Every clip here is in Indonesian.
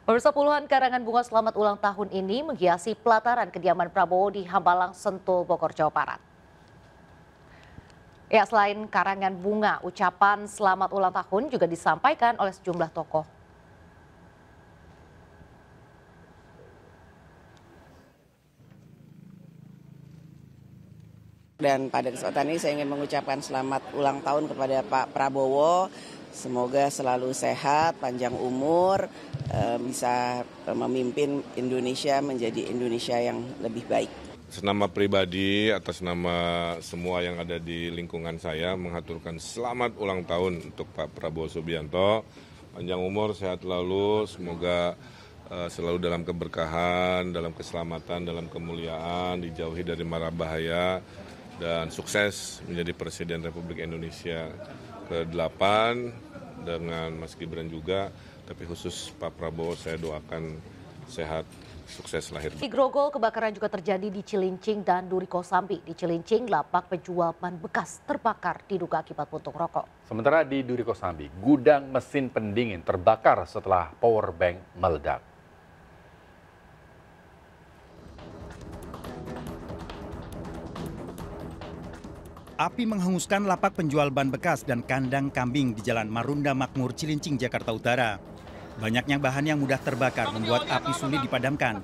Pemirsa, puluhan karangan bunga selamat ulang tahun ini menghiasi pelataran kediaman Prabowo di Hambalang, Sentul, Bogor, Jawa Barat. Ya, selain karangan bunga, ucapan selamat ulang tahun juga disampaikan oleh sejumlah tokoh. Dan pada kesempatan ini saya ingin mengucapkan selamat ulang tahun kepada Pak Prabowo. Semoga selalu sehat, panjang umur, bisa memimpin Indonesia menjadi Indonesia yang lebih baik. Atas nama pribadi, atas nama semua yang ada di lingkungan saya, mengaturkan selamat ulang tahun untuk Pak Prabowo Subianto. Panjang umur, sehat selalu, semoga selalu dalam keberkahan, dalam keselamatan, dalam kemuliaan, dijauhi dari mara bahaya, dan sukses menjadi Presiden Republik Indonesia ke-8 dengan Mas Gibran juga, tapi khusus Pak Prabowo saya doakan sehat, sukses lahir. Di Grogol, kebakaran juga terjadi di Cilincing dan Duri Kosambi. Di Cilincing, lapak penjual ban bekas terbakar diduga akibat puntung rokok. Sementara di Duri Kosambi, gudang mesin pendingin terbakar setelah power bank meledak. Api menghanguskan lapak penjual ban bekas dan kandang kambing di Jalan Marunda Makmur, Cilincing, Jakarta Utara. Banyaknya bahan yang mudah terbakar membuat api sulit dipadamkan.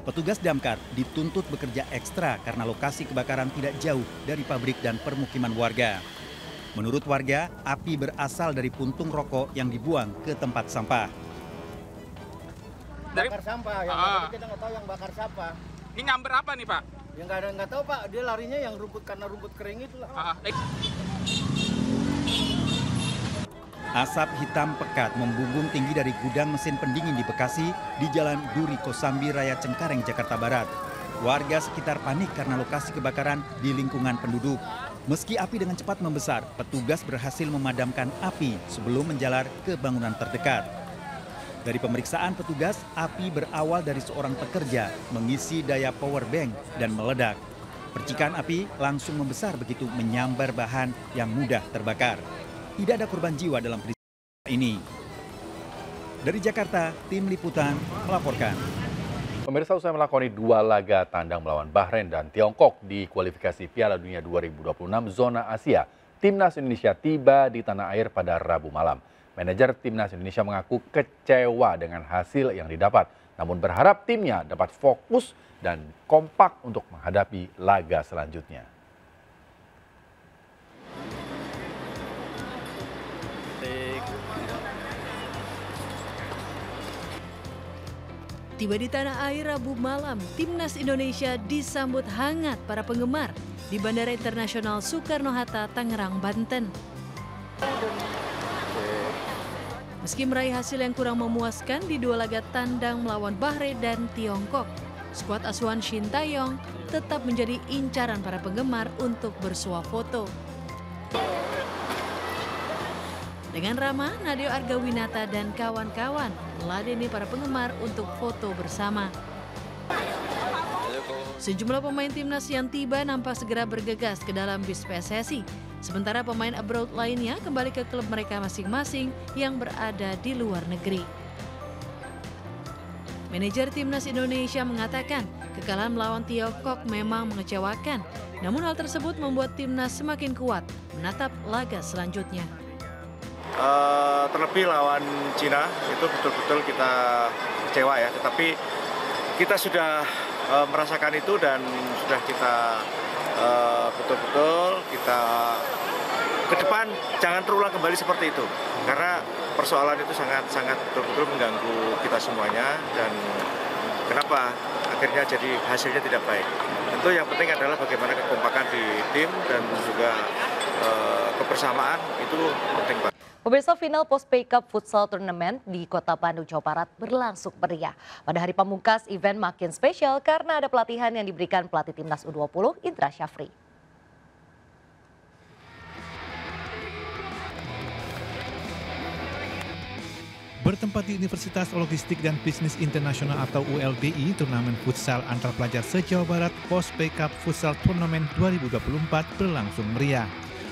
Petugas damkar dituntut bekerja ekstra karena lokasi kebakaran tidak jauh dari pabrik dan permukiman warga. Menurut warga, api berasal dari puntung rokok yang dibuang ke tempat sampah. Bakar sampah, kita nggak tahu yang bakar siapa. Ini nyamber apa nih, Pak? Ya nggak tahu, Pak. Dia larinya yang rumput, karena rumput kering itulah. Asap hitam pekat membumbung tinggi dari gudang mesin pendingin di Bekasi di Jalan Duri Kosambi Raya Cengkareng, Jakarta Barat. Warga sekitar panik karena lokasi kebakaran di lingkungan penduduk. Meski api dengan cepat membesar, petugas berhasil memadamkan api sebelum menjalar ke bangunan terdekat. Dari pemeriksaan petugas, api berawal dari seorang pekerja mengisi daya power bank dan meledak. Percikan api langsung membesar begitu menyambar bahan yang mudah terbakar. Tidak ada korban jiwa dalam peristiwa ini. Dari Jakarta, tim liputan melaporkan. Pemirsa, usai melakoni 2 laga tandang melawan Bahrain dan Tiongkok di kualifikasi Piala Dunia 2026 zona Asia, Timnas Indonesia tiba di tanah air pada Rabu malam. Manajer Timnas Indonesia mengaku kecewa dengan hasil yang didapat, namun berharap timnya dapat fokus dan kompak untuk menghadapi laga selanjutnya. Tiba di tanah air Rabu malam, Timnas Indonesia disambut hangat para penggemar di Bandara Internasional Soekarno-Hatta, Tangerang, Banten. Meski meraih hasil yang kurang memuaskan di 2 laga tandang melawan Bahrain dan Tiongkok, skuad asuhan Shin Tae-yong tetap menjadi incaran para penggemar untuk bersuah foto. Dengan ramah, Nadeo Argawinata dan kawan-kawan meladeni para penggemar untuk foto bersama. Sejumlah pemain timnas yang tiba nampak segera bergegas ke dalam bis PSSI. Sementara pemain abroad lainnya kembali ke klub mereka masing-masing yang berada di luar negeri. Manajer Timnas Indonesia mengatakan kekalahan melawan Tiongkok memang mengecewakan. Namun hal tersebut membuat timnas semakin kuat menatap laga selanjutnya. Terlebih lawan Cina itu betul-betul kita kecewa ya. Tetapi kita sudah merasakan itu dan sudah kita betul-betul kita ke depan jangan terulang kembali seperti itu, karena persoalan itu sangat betul-betul mengganggu kita semuanya. Dan kenapa akhirnya jadi hasilnya tidak baik, tentu yang penting adalah bagaimana kekompakan di tim dan juga kebersamaan itu penting banget. Pemirsa, final Postpay Cup Futsal Tournament di Kota Bandung, Jawa Barat berlangsung meriah. Pada hari pamungkas, event makin spesial karena ada pelatihan yang diberikan pelatih Timnas U20, Indra Syafri. Bertempat di Universitas Logistik dan Bisnis Internasional atau ULBI, turnamen futsal antar pelajar se-Jawa Barat Postpay Cup Futsal Tournament 2024 berlangsung meriah.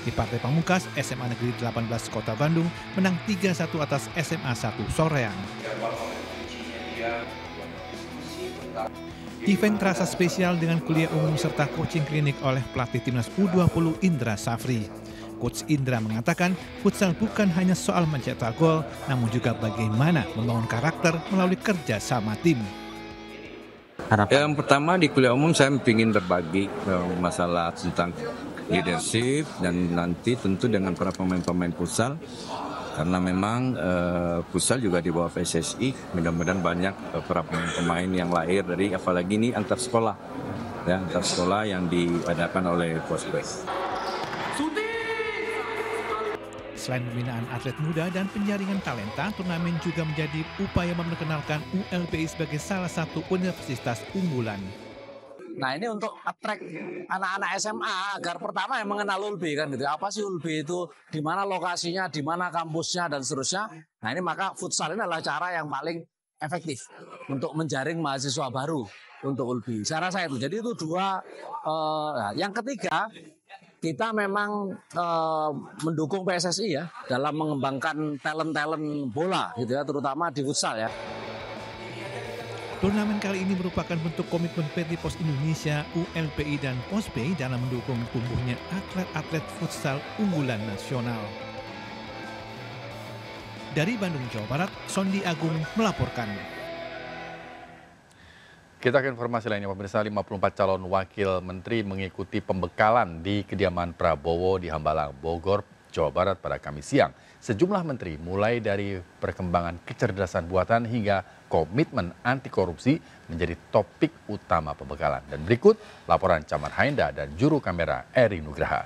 Di partai pamungkas, SMA Negeri 18 Kota Bandung menang 3-1 atas SMA 1 Soreang. Event terasa spesial dengan kuliah umum serta coaching klinik oleh pelatih timnas U20 Indra Safri. Coach Indra mengatakan futsal bukan hanya soal mencetak gol, namun juga bagaimana membangun karakter melalui kerja sama tim. Yang pertama di kuliah umum saya ingin berbagi masalah tentang leadership dan nanti tentu dengan para pemain-pemain futsal. Karena memang futsal juga di bawah PSSI, mudah-mudahan banyak para pemain yang lahir dari, apalagi ini antar sekolah, ya, antar sekolah yang diadakan oleh Pospek. Selain pembinaan atlet muda dan penjaringan talenta, turnamen juga menjadi upaya memperkenalkan ULBI sebagai salah satu universitas unggulan. Nah ini untuk attract anak-anak SMA agar pertama yang mengenal ULBI kan gitu. Apa sih ULBI itu, di mana lokasinya, di mana kampusnya dan seterusnya. Nah ini maka futsal ini adalah cara yang paling efektif untuk menjaring mahasiswa baru untuk ULBI. Saya rasa itu. Jadi itu dua. Yang ketiga, kita memang mendukung PSSI ya dalam mengembangkan talent-talent bola gitu ya, terutama di futsal ya. Turnamen kali ini merupakan bentuk komitmen PT Pos Indonesia, ULBI, dan Posbay dalam mendukung tumbuhnya atlet-atlet futsal unggulan nasional. Dari Bandung, Jawa Barat, Sondi Agung melaporkan. Kita ke informasi lainnya, pemirsa. 54 calon wakil menteri mengikuti pembekalan di kediaman Prabowo di Hambalang, Bogor, Jawa Barat pada Kamis siang. Sejumlah menteri mulai dari perkembangan kecerdasan buatan hingga komitmen anti korupsi menjadi topik utama pembekalan. Dan berikut laporan Camar Haenda dan juru kamera Eri Nugraha.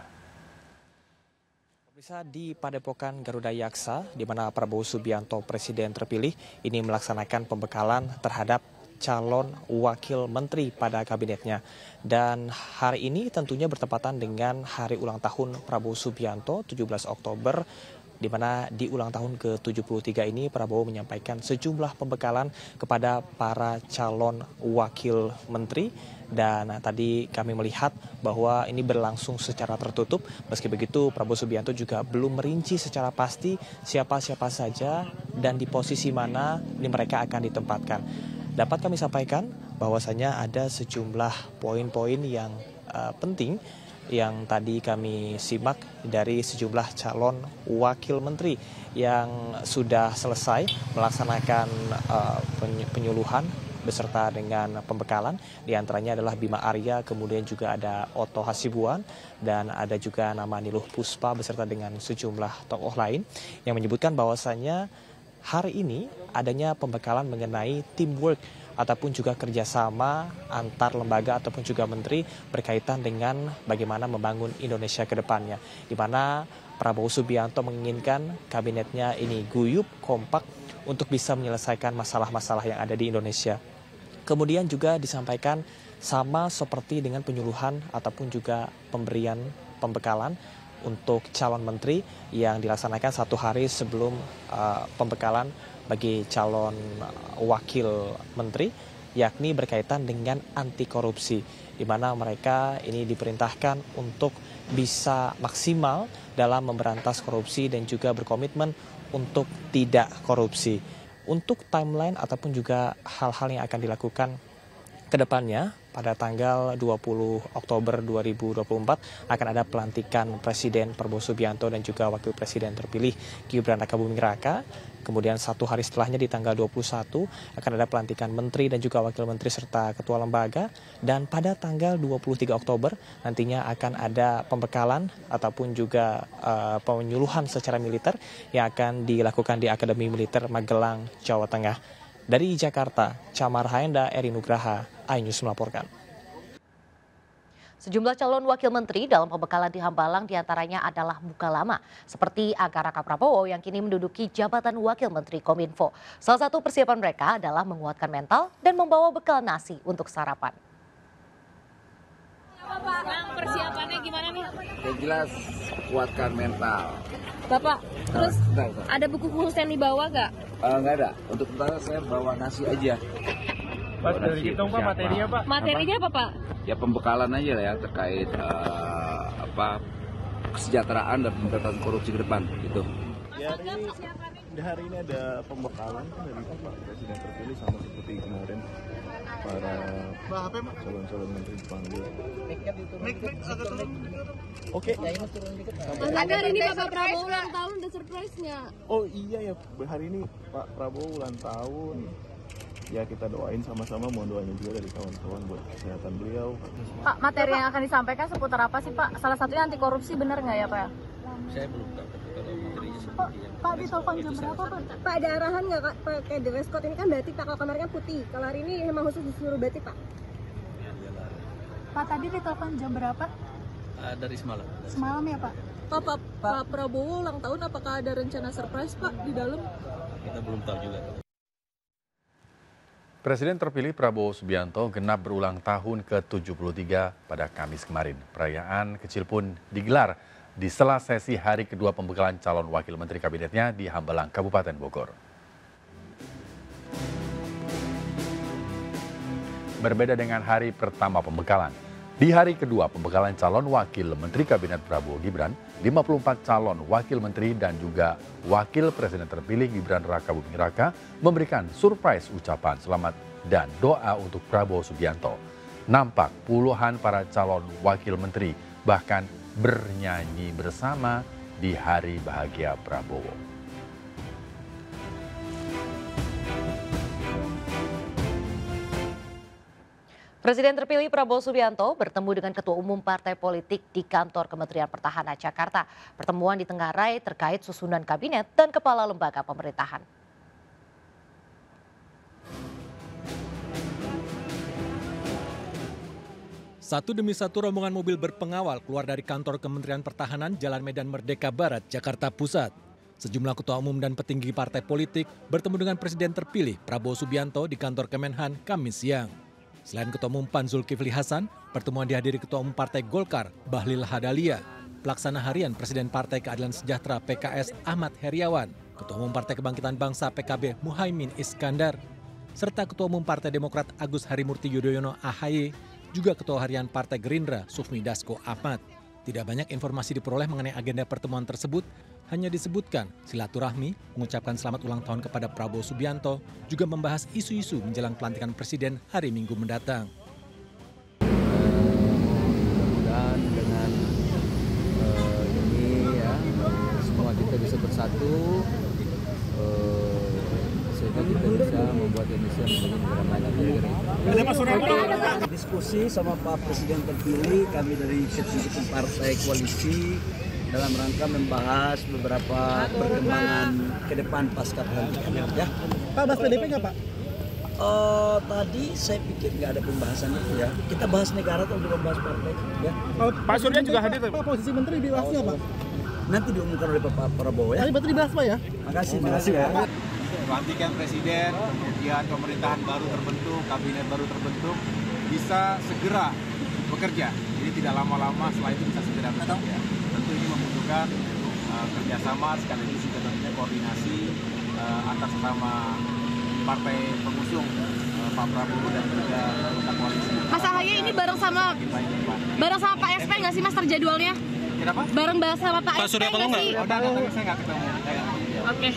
Pemirsa, di Padepokan Garuda Yaksa, di mana Prabowo Subianto Presiden terpilih ini melaksanakan pembekalan terhadap calon wakil menteri pada kabinetnya. Dan hari ini tentunya bertepatan dengan hari ulang tahun Prabowo Subianto 17 Oktober, di mana di ulang tahun ke-73 ini Prabowo menyampaikan sejumlah pembekalan kepada para calon wakil menteri. Dan tadi kami melihat bahwa ini berlangsung secara tertutup. Meski begitu, Prabowo Subianto juga belum merinci secara pasti siapa-siapa saja dan di posisi mana ini mereka akan ditempatkan. Dapat kami sampaikan bahwasanya ada sejumlah poin-poin yang penting yang tadi kami simak dari sejumlah calon wakil menteri yang sudah selesai melaksanakan penyuluhan beserta dengan pembekalan. Di antaranya adalah Bima Arya, kemudian juga ada Otto Hasibuan, dan ada juga nama Niluh Puspa beserta dengan sejumlah tokoh lain yang menyebutkan bahwasannya hari ini adanya pembekalan mengenai teamwork ataupun juga kerjasama antar lembaga ataupun juga menteri berkaitan dengan bagaimana membangun Indonesia ke depannya. Di mana Prabowo Subianto menginginkan kabinetnya ini guyup, kompak untuk bisa menyelesaikan masalah-masalah yang ada di Indonesia. Kemudian juga disampaikan sama seperti dengan penyuluhan ataupun juga pemberian pembekalan untuk calon menteri yang dilaksanakan satu hari sebelum pembekalan bagi calon wakil menteri, yakni berkaitan dengan anti korupsi, di mana mereka ini diperintahkan untuk bisa maksimal dalam memberantas korupsi dan juga berkomitmen untuk tidak korupsi. Untuk timeline ataupun juga hal-hal yang akan dilakukan ke depannya, pada tanggal 20 Oktober 2024 akan ada pelantikan Presiden Prabowo Subianto dan juga Wakil Presiden terpilih Gibran Rakabuming Raka. Kemudian satu hari setelahnya di tanggal 21 akan ada pelantikan Menteri dan juga Wakil Menteri serta Ketua Lembaga. Dan pada tanggal 23 Oktober nantinya akan ada pembekalan ataupun juga penyuluhan secara militer yang akan dilakukan di Akademi Militer Magelang, Jawa Tengah. Dari Jakarta, Camar Haenda, Eri Nugraha, iNews melaporkan. Sejumlah calon wakil menteri dalam pembekalan di Hambalang diantaranya adalah muka lama, seperti Aga Raka Prabowo yang kini menduduki jabatan wakil menteri Kominfo. Salah satu persiapan mereka adalah menguatkan mental dan membawa bekal nasi untuk sarapan. Bang, persiapannya gimana nih? Yang jelas kuatkan mental. Bapak, terus ada buku khusus yang dibawa gak? Nggak ada. Untuk sementara saya bawa nasi aja. Pak, dari kita Pak materinya Pak. Materinya apa Pak? Ya pembekalan aja lah ya terkait kesejahteraan dan pemberantasan korupsi ke depan gitu. Hari ini ada pembekalan dari Pak Presiden terpilih sama seperti kemarin para calon-calon menteri dipanggil. Oke. Mas hari ini Bapak Prabowo ulang tahun, ada surprise-nya. Oh iya ya, hari ini Pak Prabowo ulang tahun. Ya kita doain sama-sama, mohon doanya juga dari kawan-kawan buat kesehatan beliau. Pak, materi yang akan disampaikan seputar apa sih Pak? Salah satunya anti korupsi, benar nggak ya Pak? Saya belum tahu kalau materinya seperti yang Pak ditelepon jam berapa Pak? Pak ada arahan nggak Kak pakai dress code ini kan batik Pak, kalau kemarin kan putih, kalau hari ini memang khusus disuruh batik Pak? Pak tadi ditelepon jam berapa? Dari semalam. Semalam ya Pak? Pak Prabowo ulang tahun, apakah ada rencana surprise Pak di dalam? Kita belum tahu juga. Presiden terpilih Prabowo Subianto genap berulang tahun ke-73 pada Kamis kemarin. Perayaan kecil pun digelar di sela sesi hari kedua pembekalan calon wakil menteri kabinetnya di Hambalang, Kabupaten Bogor. Berbeda dengan hari pertama pembekalan, di hari kedua pembekalan calon wakil menteri kabinet Prabowo Gibran, 54 calon wakil menteri dan juga wakil presiden terpilih Gibran Raka Buming Raka memberikan surprise ucapan selamat dan doa untuk Prabowo Subianto. Nampak puluhan para calon wakil menteri bahkan bernyanyi bersama di hari bahagia Prabowo. Presiden terpilih Prabowo Subianto bertemu dengan Ketua Umum Partai Politik di kantor Kementerian Pertahanan Jakarta. Pertemuan ditenggarai terkait susunan kabinet dan kepala lembaga pemerintahan. Satu demi satu rombongan mobil berpengawal keluar dari kantor Kementerian Pertahanan Jalan Medan Merdeka Barat, Jakarta Pusat. Sejumlah ketua umum dan petinggi partai politik bertemu dengan Presiden terpilih Prabowo Subianto di kantor Kemenhan Kamis siang. Selain Ketua Umum PAN Zulkifli Hasan, pertemuan dihadiri Ketua Umum Partai Golkar Bahlil Hadalia, Pelaksana Harian Presiden Partai Keadilan Sejahtera PKS Ahmad Heriawan, Ketua Umum Partai Kebangkitan Bangsa PKB Muhaimin Iskandar, serta Ketua Umum Partai Demokrat Agus Harimurti Yudhoyono AHY, juga Ketua Harian Partai Gerindra Sufmi Dasko Ahmad. Tidak banyak informasi diperoleh mengenai agenda pertemuan tersebut, hanya disebutkan silaturahmi, mengucapkan selamat ulang tahun kepada Prabowo Subianto, juga membahas isu-isu menjelang pelantikan Presiden hari Minggu mendatang. Mudah-mudahan dengan ini ya, semua kita bisa bersatu, sehingga kita bisa membuat Indonesia menjadi negara maju. Diskusi sama Pak Presiden terpilih, kami dari ketua partai koalisi dalam rangka membahas beberapa perkembangan ke depan pasca pelantikan. Ya. Pak, bahas PDP nggak Pak? Tadi saya pikir nggak ada pembahasan itu ya. Kita bahas negara atau belum bahas partai. Ya. Pak Surya juga hadir. Pak, posisi menteri dibahasnya Pak? Nanti diumumkan oleh Pak Prabowo ya. Tadi berarti dibahas Pak ya? Makasih ya. Pelantikan Presiden, kemudian pemerintahan baru terbentuk, kabinet baru terbentuk, bisa segera bekerja. Jadi tidak lama-lama, setelah itu bisa segera bekerja. Tentu ini membutuhkan kerjasama, sekaligus juga tentunya koordinasi antar sesama partai pengusung Pak Prabowo dan juga anggota koalisi. Mas AHY ini bareng sama Pak SP nggak sih Mas terjadwalnya? Kenapa? Bareng sama Pak SP nggak sih? Saya nggak ketemu. Oke.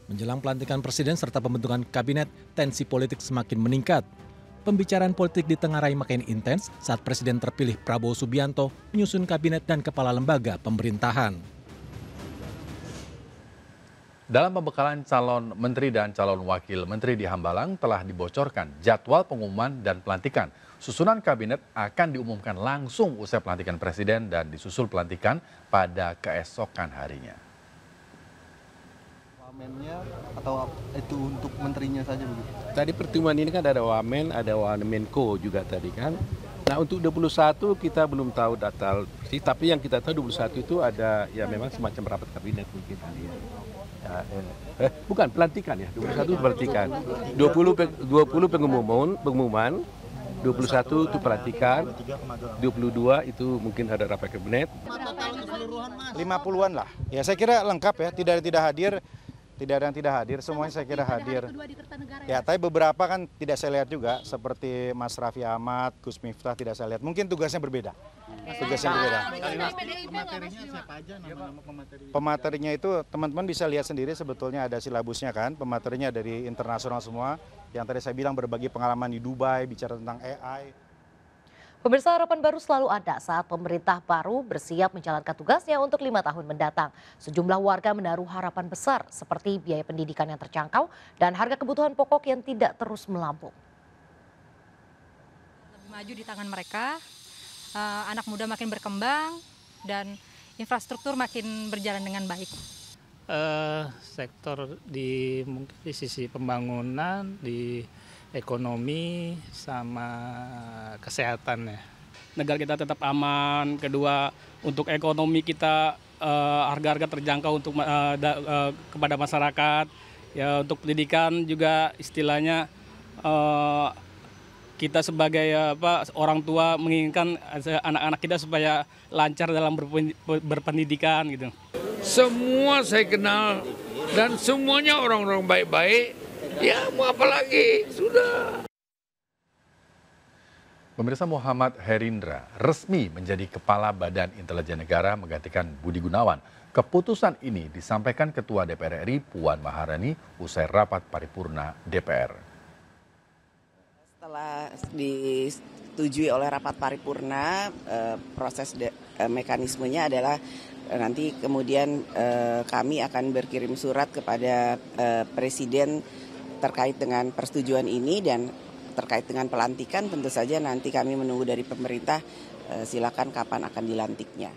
Menjelang pelantikan Presiden serta pembentukan kabinet, tensi politik semakin meningkat. Pembicaraan politik ditengarai makin intens saat Presiden terpilih Prabowo Subianto menyusun kabinet dan kepala lembaga pemerintahan. Dalam pembekalan calon menteri dan calon wakil menteri di Hambalang telah dibocorkan jadwal pengumuman dan pelantikan. Susunan kabinet akan diumumkan langsung usai pelantikan Presiden dan disusul pelantikan pada keesokan harinya. Wamennya atau itu untuk menterinya saja begitu? Tadi pertemuan ini kan ada Wamen, ada Wamenko juga tadi kan. Nah untuk 21 kita belum tahu data sih, tapi yang kita tahu 21 itu ada ya memang semacam rapat kabinet mungkin tadi ya. Bukan pelantikan ya, 21 pelantikan. 20 pengumuman, 21 itu pelantikan, 22 itu mungkin ada rapat kabinet. 50-an lah. Ya saya kira lengkap ya, tidak hadir. Tidak ada yang tidak hadir, semuanya saya kira hadir. Ya, tapi beberapa kan tidak saya lihat juga, seperti Mas Raffi Ahmad, Gus Miftah tidak saya lihat. Mungkin tugasnya berbeda. Tugasnya berbeda. Pematerinya siapa aja nama-nama pematerinya? Pematerinya itu teman-teman bisa lihat sendiri sebetulnya ada silabusnya kan. Pematerinya dari internasional semua. Yang tadi saya bilang berbagi pengalaman di Dubai, bicara tentang AI. Pemirsa, harapan baru selalu ada saat pemerintah baru bersiap menjalankan tugasnya untuk 5 tahun mendatang. Sejumlah warga menaruh harapan besar seperti biaya pendidikan yang terjangkau dan harga kebutuhan pokok yang tidak terus melambung. Lebih maju di tangan mereka, anak muda makin berkembang dan infrastruktur makin berjalan dengan baik. Sektor di sisi pembangunan, di ekonomi sama kesehatan ya. Negara kita tetap aman, kedua untuk ekonomi kita harga-harga terjangkau untuk kepada masyarakat. Ya untuk pendidikan juga istilahnya kita sebagai orang tua menginginkan anak-anak kita supaya lancar dalam berpendidikan gitu. Semua saya kenal dan semuanya orang-orang baik-baik. Ya mau apa lagi, sudah. Pemirsa, Muhammad Herindra resmi menjadi Kepala Badan Intelijen Negara menggantikan Budi Gunawan. Keputusan ini disampaikan Ketua DPR RI Puan Maharani usai rapat paripurna DPR. Setelah disetujui oleh rapat paripurna, proses mekanismenya adalah nanti kemudian kami akan berkirim surat kepada Presiden terkait dengan persetujuan ini dan terkait dengan pelantikan tentu saja nanti kami menunggu dari pemerintah silakan kapan akan dilantiknya.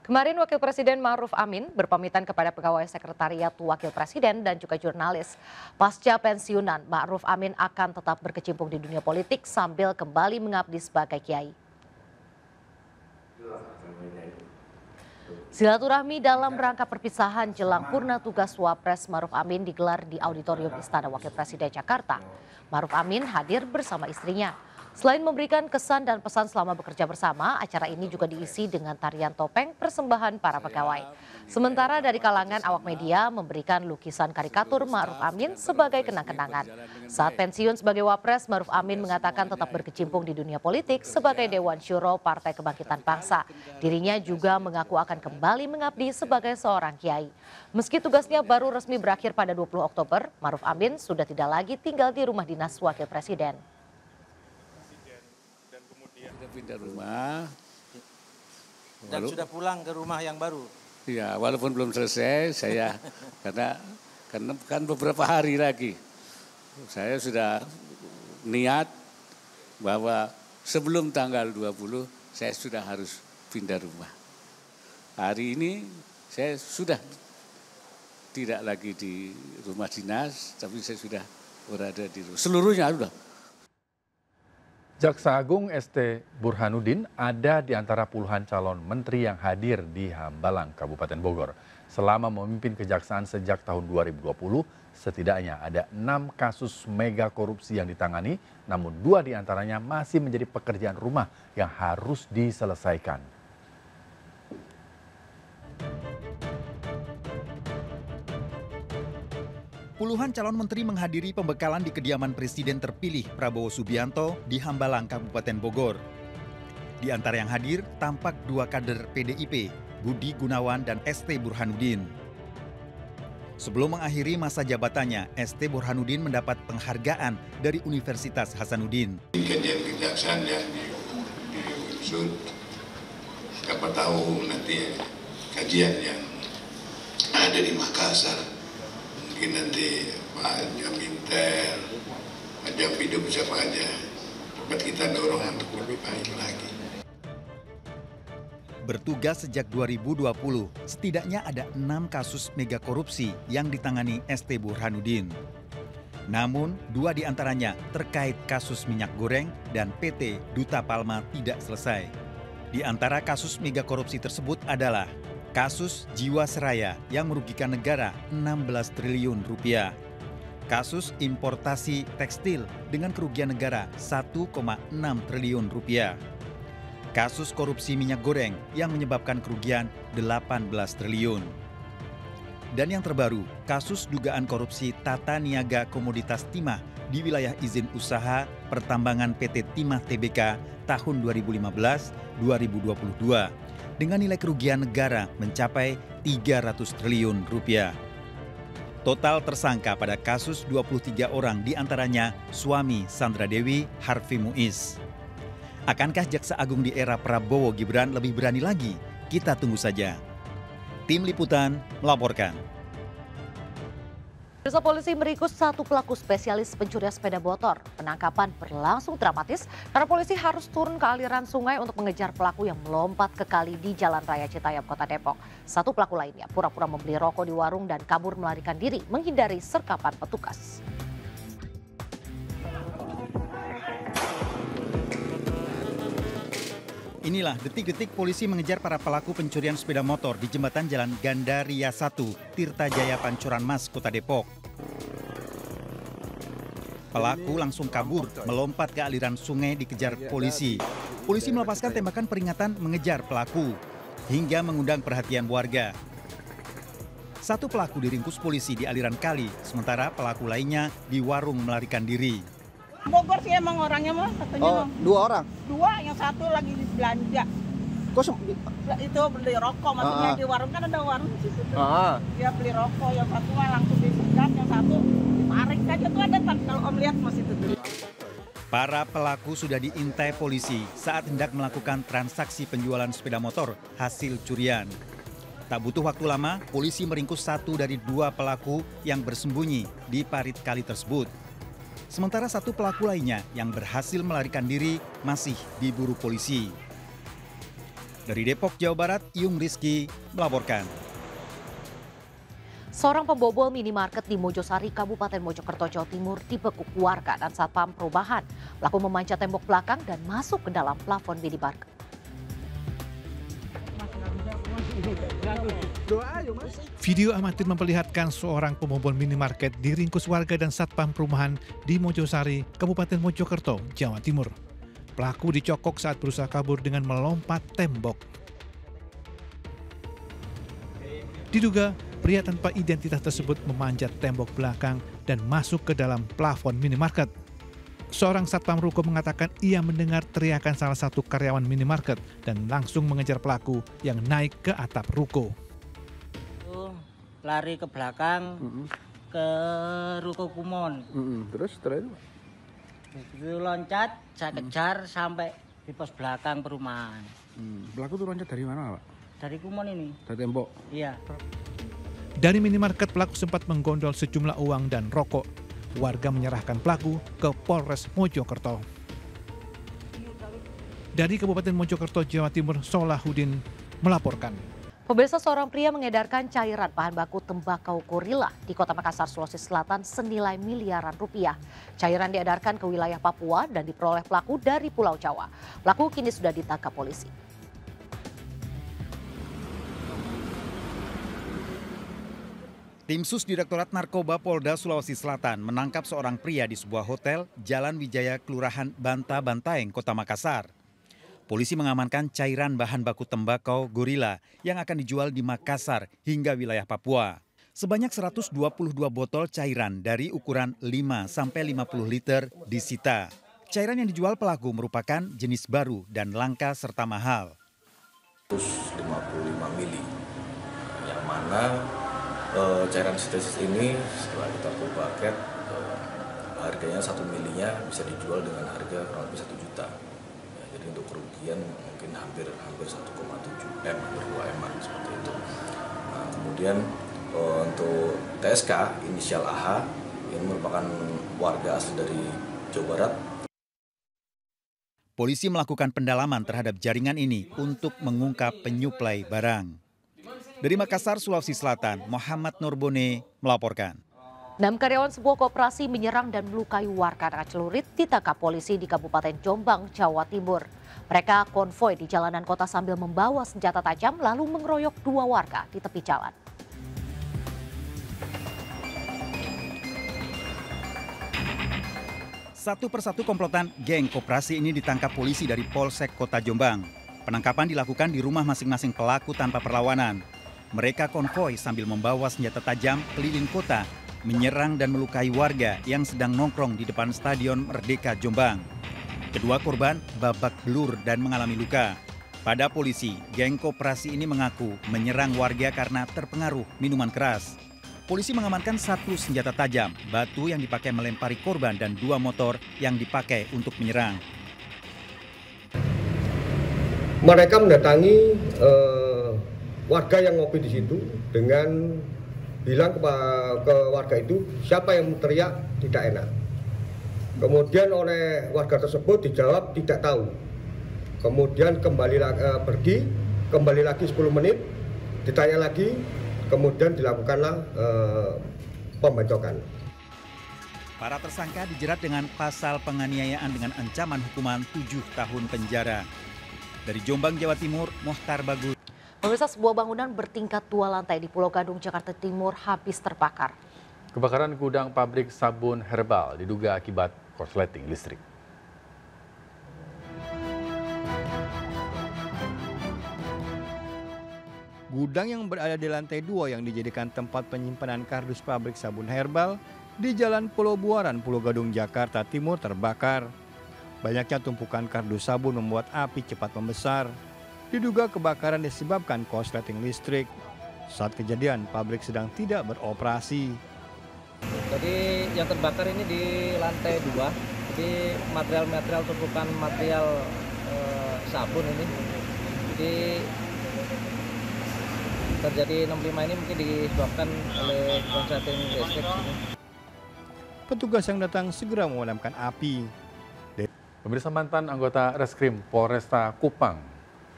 Kemarin Wakil Presiden Ma'ruf Amin berpamitan kepada pegawai sekretariat Wakil Presiden dan juga jurnalis. Pasca pensiunan, Ma'ruf Amin akan tetap berkecimpung di dunia politik sambil kembali mengabdi sebagai kiai. Silaturahmi dalam rangka perpisahan jelang purna tugas Wapres Ma'ruf Amin digelar di Auditorium Istana Wakil Presiden Jakarta. Ma'ruf Amin hadir bersama istrinya. Selain memberikan kesan dan pesan selama bekerja bersama, acara ini juga diisi dengan tarian topeng persembahan para pegawai. Sementara dari kalangan awak media memberikan lukisan karikatur Ma'ruf Amin sebagai kenang-kenangan. Saat pensiun sebagai Wapres, Ma'ruf Amin mengatakan tetap berkecimpung di dunia politik sebagai Dewan Syuro Partai Kebangkitan Bangsa. Dirinya juga mengaku akan kembali mengabdi sebagai seorang kiai. Meski tugasnya baru resmi berakhir pada 20 Oktober, Ma'ruf Amin sudah tidak lagi tinggal di rumah dinas Wakil Presiden. Pindah rumah dan sudah pulang ke rumah yang baru. Ya, walaupun belum selesai saya karena kan beberapa hari lagi saya sudah niat bahwa sebelum tanggal 20 saya sudah harus pindah rumah. Hari ini saya sudah tidak lagi di rumah dinas, tapi saya sudah berada di rumah. Seluruhnya sudah. Jaksa Agung ST Burhanuddin ada di antara puluhan calon menteri yang hadir di Hambalang, Kabupaten Bogor. Selama memimpin kejaksaan sejak tahun 2020, setidaknya ada 6 kasus mega korupsi yang ditangani, namun 2 di antaranya masih menjadi pekerjaan rumah yang harus diselesaikan. Puluhan calon menteri menghadiri pembekalan di kediaman Presiden terpilih Prabowo Subianto di Hambalang, Kabupaten Bogor. Di antara yang hadir tampak 2 kader PDIP, Budi Gunawan dan ST Burhanuddin. Sebelum mengakhiri masa jabatannya, ST Burhanuddin mendapat penghargaan dari Universitas Hasanuddin. Kajian kejaksaan yang diusut, siapa tahu nanti kajian yang ada di Makassar. Mungkin nanti Pak Jaminter, Pak Javido siapa aja, dapat kita dorong untuk lebih baik lagi. Bertugas sejak 2020, setidaknya ada 6 kasus mega korupsi yang ditangani ST Burhanuddin. Namun, 2 di antaranya terkait kasus minyak goreng dan PT Duta Palma tidak selesai. Di antara kasus mega korupsi tersebut adalah kasus Jiwasraya yang merugikan negara 16 triliun rupiah. Kasus importasi tekstil dengan kerugian negara 1,6 triliun rupiah. Kasus korupsi minyak goreng yang menyebabkan kerugian 18 triliun. Dan yang terbaru, kasus dugaan korupsi tata niaga komoditas timah di wilayah izin usaha pertambangan PT Timah Tbk tahun 2015-2022 dengan nilai kerugian negara mencapai 300 triliun rupiah. Total tersangka pada kasus 23 orang diantaranya suami Sandra Dewi Harvey Muiz. Akankah Jaksa Agung di era Prabowo Gibran lebih berani lagi? Kita tunggu saja. Tim Liputan melaporkan. Pemirsa, polisi meringkus satu pelaku spesialis pencurian sepeda motor. Penangkapan berlangsung dramatis karena polisi harus turun ke aliran sungai untuk mengejar pelaku yang melompat ke kali di Jalan Raya Citayam, Kota Depok. Satu pelaku lainnya pura-pura membeli rokok di warung dan kabur melarikan diri menghindari sergapan petugas. Inilah detik-detik polisi mengejar para pelaku pencurian sepeda motor di jembatan Jalan Gandaria 1, Tirta Jaya, Pancoran Mas, Kota Depok. Pelaku langsung kabur, melompat ke aliran sungai dikejar polisi. Polisi melepaskan tembakan peringatan mengejar pelaku, hingga mengundang perhatian warga. Satu pelaku diringkus polisi di aliran kali, sementara pelaku lainnya di warung melarikan diri. Bogor sih emang orangnya mah katanya. Oh, 2 orang? 2, yang satu lagi belanja. Kok itu beli rokok, maksudnya di warung kan ada warung di situ tuh. Dia beli rokok, yang satu mah langsung disedap, yang satu ditarik aja tuh ada kalau Om lihat masih itu. Para pelaku sudah diintai polisi saat hendak melakukan transaksi penjualan sepeda motor hasil curian. Tak butuh waktu lama, polisi meringkus satu dari 2 pelaku yang bersembunyi di parit kali tersebut. Sementara satu pelaku lainnya yang berhasil melarikan diri masih diburu polisi. Dari Depok, Jawa Barat, Yung Rizky melaporkan. Seorang pembobol minimarket di Mojosari, Kabupaten Mojokerto, Jawa Timur dibekuk warga dan satpam perumahan. Pelaku memanjat tembok belakang dan masuk ke dalam plafon minimarket. Video amatir memperlihatkan seorang pembobol minimarket diringkus warga dan satpam perumahan di Mojosari, Kabupaten Mojokerto, Jawa Timur. Pelaku dicokok saat berusaha kabur dengan melompat tembok. Diduga pria tanpa identitas tersebut memanjat tembok belakang dan masuk ke dalam plafon minimarket. Seorang satpam ruko mengatakan ia mendengar teriakan salah satu karyawan minimarket dan langsung mengejar pelaku yang naik ke atap ruko. Lari ke belakang ke ruko Kumon. Terus setelah itu? Begitu loncat, saya kejar sampai di pos belakang perumahan. Pelaku tuh loncat dari mana, Pak? Dari Kumon ini. Dari tembok? Iya. Dari minimarket pelaku sempat menggondol sejumlah uang dan rokok. Warga menyerahkan pelaku ke Polres Mojokerto. Dari Kabupaten Mojokerto, Jawa Timur, Solahuddin melaporkan. Pemirsa, seorang pria mengedarkan cairan bahan baku tembakau gorila di Kota Makassar, Sulawesi Selatan senilai miliaran rupiah. Cairan diedarkan ke wilayah Papua dan diperoleh pelaku dari Pulau Jawa. Pelaku kini sudah ditangkap polisi. Tim Sus Direktorat Narkoba Polda Sulawesi Selatan menangkap seorang pria di sebuah hotel Jalan Wijaya, Kelurahan Banta Bantaeng, Kota Makassar. Polisi mengamankan cairan bahan baku tembakau gorila yang akan dijual di Makassar hingga wilayah Papua. Sebanyak 122 botol cairan dari ukuran 5-50 liter disita. Cairan yang dijual pelaku merupakan jenis baru dan langka serta mahal. 155 mili, yang mana cairan sintesis ini setelah kita full paket harganya 1 milinya bisa dijual dengan harga kurang lebih 1 juta. Ya, jadi untuk kerugian mungkin hampir 1,7 M, hampir 2 M seperti itu. Nah, kemudian untuk TSK inisial AH ini merupakan warga asli dari Jawa Barat. Polisi melakukan pendalaman terhadap jaringan ini untuk mengungkap penyuplai barang. Dari Makassar, Sulawesi Selatan, Muhammad Nurbone melaporkan. 6 karyawan sebuah koperasi menyerang dan melukai warga dengan celurit ditangkap polisi di Kabupaten Jombang, Jawa Timur. Mereka konvoi di jalanan kota sambil membawa senjata tajam lalu mengeroyok 2 warga di tepi jalan. Satu persatu komplotan geng koperasi ini ditangkap polisi dari Polsek Kota Jombang. Penangkapan dilakukan di rumah masing-masing pelaku tanpa perlawanan. Mereka konvoi sambil membawa senjata tajam keliling kota menyerang dan melukai warga yang sedang nongkrong di depan Stadion Merdeka Jombang. Kedua korban babak belur dan mengalami luka. Pada polisi, geng koperasi ini mengaku menyerang warga karena terpengaruh minuman keras. Polisi mengamankan 1 senjata tajam, batu yang dipakai melempari korban dan 2 motor yang dipakai untuk menyerang. Mereka mendatangi warga yang ngopi di situ dengan bilang ke warga itu siapa yang teriak tidak enak. Kemudian oleh warga tersebut dijawab tidak tahu. Kemudian pergi, kembali lagi 10 menit, ditanya lagi, kemudian dilakukanlah pembacokan. Para tersangka dijerat dengan pasal penganiayaan dengan ancaman hukuman 7 tahun penjara. Dari Jombang, Jawa Timur, Mohtar Bagus. Pemirsa, sebuah bangunan bertingkat 2 lantai di Pulau Gadung, Jakarta Timur habis terbakar. Kebakaran gudang pabrik sabun herbal diduga akibat korsleting listrik. Gudang yang berada di lantai 2 yang dijadikan tempat penyimpanan kardus pabrik sabun herbal di Jalan Pulau Buaran, Pulau Gadung, Jakarta Timur terbakar. Banyaknya tumpukan kardus sabun membuat api cepat membesar. Diduga kebakaran disebabkan korsleting listrik. Saat kejadian, pabrik sedang tidak beroperasi. Jadi yang terbakar ini di lantai 2. Jadi material tumpukan material sabun ini. Jadi terjadi 65 ini mungkin disebabkan oleh korsleting listrik. Petugas yang datang segera memadamkan api. Pemirsa, mantan anggota Reskrim Polresta Kupang,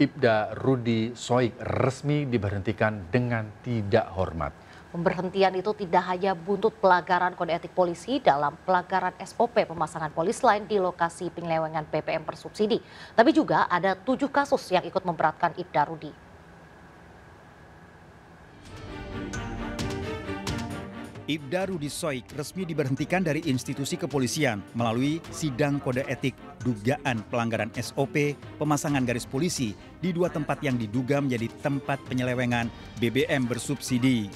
Ibda Rudi Soik, resmi diberhentikan dengan tidak hormat. Pemberhentian itu tidak hanya buntut pelanggaran kode etik polisi dalam pelanggaran SOP pemasangan polis lain di lokasi penyelewengan BBM bersubsidi, tapi juga ada 7 kasus yang ikut memberatkan Ibda Rudi. Ibda Rudi Soik resmi diberhentikan dari institusi kepolisian melalui sidang kode etik dugaan pelanggaran SOP pemasangan garis polisi di 2 tempat yang diduga menjadi tempat penyelewengan BBM bersubsidi.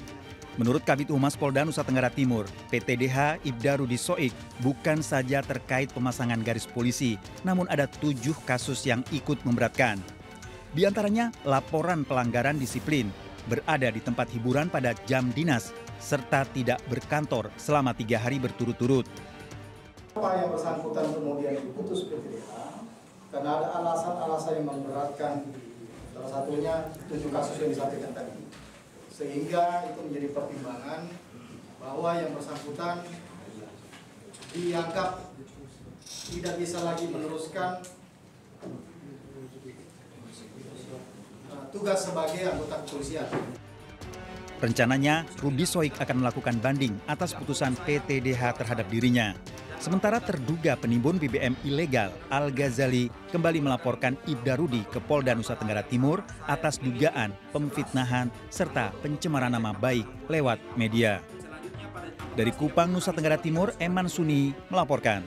Menurut Kabid Humas Polda Nusa Tenggara Timur, PTDH Ibda Rudi Soik bukan saja terkait pemasangan garis polisi, namun ada 7 kasus yang ikut memberatkan. Di antaranya laporan pelanggaran disiplin, berada di tempat hiburan pada jam dinas, serta tidak berkantor selama 3 hari berturut-turut. Apa yang bersangkutan kemudian diputus PTDH karena ada alasan-alasan yang memberatkan, salah satunya 7 kasus yang disampaikan tadi, sehingga itu menjadi pertimbangan bahwa yang bersangkutan dianggap tidak bisa lagi meneruskan tugas sebagai anggota kepolisian. Rencananya, Rudi Soik akan melakukan banding atas putusan PTDH terhadap dirinya. Sementara terduga penimbun BBM ilegal Al-Ghazali kembali melaporkan Ibda Rudi ke Polda Nusa Tenggara Timur atas dugaan pemfitnahan serta pencemaran nama baik lewat media. Dari Kupang, Nusa Tenggara Timur, Eman Suni melaporkan.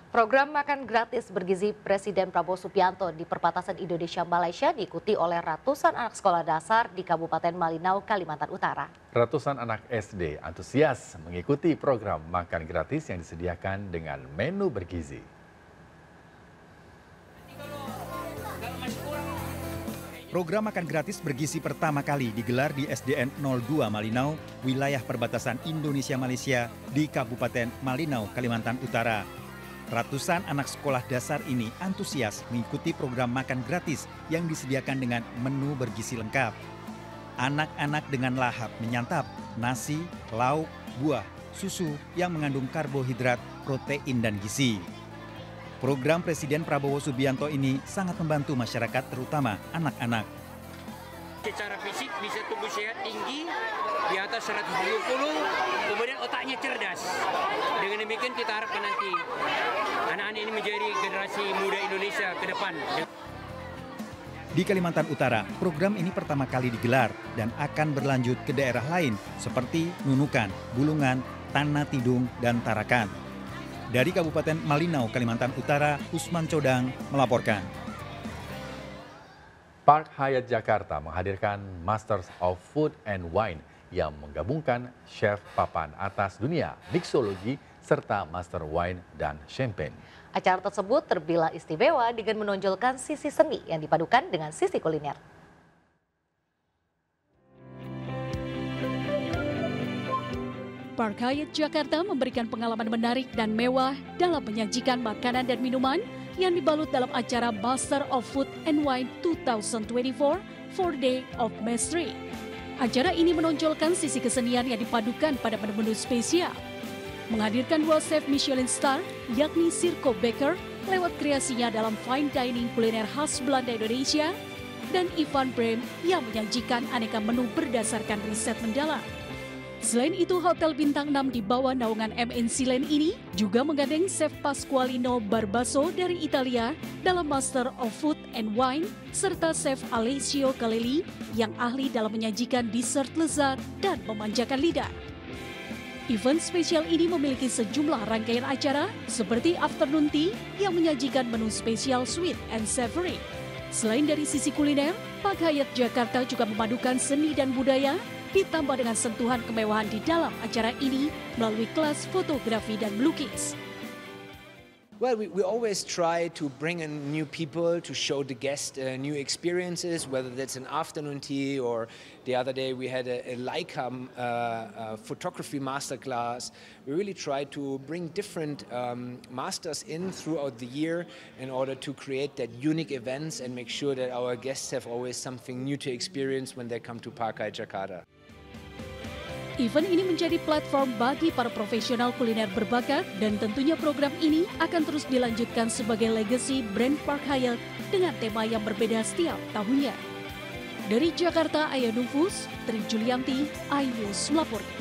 Program makan gratis bergizi Presiden Prabowo Subianto di perbatasan Indonesia-Malaysia diikuti oleh ratusan anak sekolah dasar di Kabupaten Malinau, Kalimantan Utara. Ratusan anak SD antusias mengikuti program makan gratis yang disediakan dengan menu bergizi. Program makan gratis bergizi pertama kali digelar di SDN 02 Malinau, wilayah perbatasan Indonesia-Malaysia di Kabupaten Malinau, Kalimantan Utara. Ratusan anak sekolah dasar ini antusias mengikuti program makan gratis yang disediakan dengan menu bergizi lengkap. Anak-anak dengan lahap menyantap nasi, lauk, buah, susu yang mengandung karbohidrat, protein, dan gizi. Program Presiden Prabowo Subianto ini sangat membantu masyarakat, terutama anak-anak. Secara fisik bisa tumbuh sehat tinggi di atas 170, kemudian otaknya cerdas. Dengan demikian kita harapkan nanti anak-anak ini menjadi generasi muda Indonesia ke depan. Di Kalimantan Utara, program ini pertama kali digelar dan akan berlanjut ke daerah lain seperti Nunukan, Bulungan, Tanah Tidung, dan Tarakan. Dari Kabupaten Malinau, Kalimantan Utara, Usman Codang melaporkan. Park Hyatt Jakarta menghadirkan Masters of Food and Wine yang menggabungkan chef papan atas dunia, mixologi, serta master wine dan champagne. Acara tersebut terbilang istimewa dengan menonjolkan sisi seni yang dipadukan dengan sisi kuliner. Park Hyatt Jakarta memberikan pengalaman menarik dan mewah dalam menyajikan makanan dan minuman yang dibalut dalam acara Master of Food and Wine 2024 4 Day of Mastery. Acara ini menonjolkan sisi kesenian yang dipadukan pada menu-menu spesial. Menghadirkan dua chef Michelin star, yakni Sirko Becker lewat kreasinya dalam fine dining kuliner khas Belanda Indonesia, dan Ivan Brem yang menyajikan aneka menu berdasarkan riset mendalam. Selain itu, Hotel Bintang 6 di bawah naungan MNC Land ini juga menggandeng Chef Pasqualino Barbaso dari Italia dalam Master of Food and Wine, serta Chef Alessio Calelli yang ahli dalam menyajikan dessert lezat dan memanjakan lidah. Event spesial ini memiliki sejumlah rangkaian acara seperti afternoon tea yang menyajikan menu spesial sweet and savory. Selain dari sisi kuliner, Park Hyatt Jakarta juga memadukan seni dan budaya ditambah dengan sentuhan kemewahan di dalam acara ini melalui kelas fotografi dan melukis. Well, we always try to bring in new people to show the guests new experiences, whether that's an afternoon tea or the other day we had a Leica photography masterclass. We really try to bring different masters in throughout the year in order to create that unique events and make sure that our guests have always something new to experience when they come to Park Hyatt Jakarta. Event ini menjadi platform bagi para profesional kuliner berbakat dan tentunya program ini akan terus dilanjutkan sebagai legacy brand Park Hyatt dengan tema yang berbeda setiap tahunnya. Dari Jakarta, Aya Nufus, Tri Julianti, iNews melaporkan.